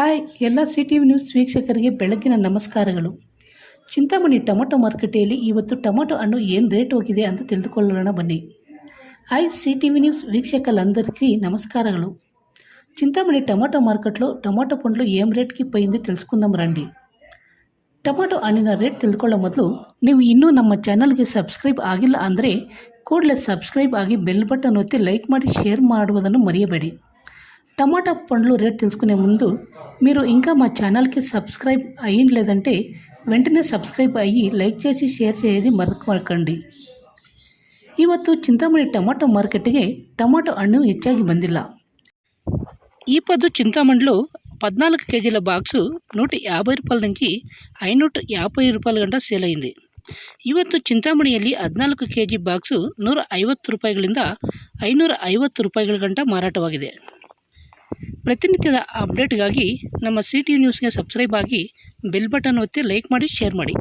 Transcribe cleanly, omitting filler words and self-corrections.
Hi ಎಲ್ಲ CTV news ವೀಕ್ಷಕರಿಗೆ ಬೆಳಗ್ಗಿನ ನಮಸ್ಕಾರಗಳು. ಚಿಂತಾಮಣಿ ಟೊಮೊಟೊ ಮಾರುಕಟ್ಟೆಯಲ್ಲಿ ಇವತ್ತು ಟೊಮೊಟೊ ಹಣ್ಣು ಏನು ರೇಟ್ ಹೋಗಿದೆ ಅಂತ ತಿಳಿದುಕೊಳ್ಳೋಣ ಬನ್ನಿ. ಹಾಯ್ CTV న్యూస్ వీక్షకులందరికీ నమస్కారాలు. చింతామణి టమాటో మార్కెట్లో టమాటో పండ్లు ఏం రేట్కి పోయింది తెలుసుకుందాం రండి. ಟೊಮೊಟೊ ಹಣ್ಣಿನ ರೇಟ್ ತಿಳ್ಕೊಳ್ಳೋ ಮೊದಲು ನೀವು ಇನ್ನೂ ನಮ್ಮ ಚಾನಲ್ಗೆ ಸಬ್ಸ್ಕ್ರೈಬ್ ಆಗಿಲ್ಲ ಅಂದರೆ ಕೂಡಲೇ ಸಬ್ಸ್ಕ್ರೈಬ್ ಆಗಿ ಬೆಲ್ బటన్ ಒತ್ತಿ లైక్ ಮಾಡಿ షేర్ ಮಾಡುವುದನ್ನು మరియబెడి. టమాటా పండ్లు రేట్ తెలుసుకునే ముందు మీరు ఇంకా మా ఛానల్కి సబ్స్క్రైబ్ అయ్యిండ్లేదంటే వెంటనే సబ్స్క్రైబ్ అయ్యి లైక్ చేసి షేర్ చేయది మరకండి. ಇವತ್ತು చింతామణి ಟೊಮೊಟೊ ಮಾರ್ಕೆಟ್ಗೆ ಟೊಮೊಟೊ ಹಣ್ಣು ಹೆಚ್ಚಾಗಿ ಬಂದಿಲ್ಲ. ఈ పొద్దు చింతామణిలో 14 కేజీల బాక్సు 150 రూపాయల నుంచి 550 రూపాయల ಗಂಟ ಸೇಲ್ ಅయింది. ಇವತ್ತು ಚಿಂತಾಮಣಿಯಲ್ಲಿ 14 ಕೆಜಿ ಬಾಕ್ಸು 150 ರೂಪಾಯಿಗಳಿಂದ 550 ರೂಪಾಯಿಗಳ ಗಂಟ ಮಾರಾಟವಾಗಿದೆ. ಪ್ರತಿನಿತ್ಯದ ಅಪ್ಡೇಟ್ಗಾಗಿ ನಮ್ಮ CTV ನ್ಯೂಸ್ಗೆ ಸಬ್ಸ್ಕ್ರೈಬ್ ಆಗಿ ಬೆಲ್ ಬಟನ್ ಒತ್ತಿ ಲೈಕ್ ಮಾಡಿ ಶೇರ್ ಮಾಡಿ.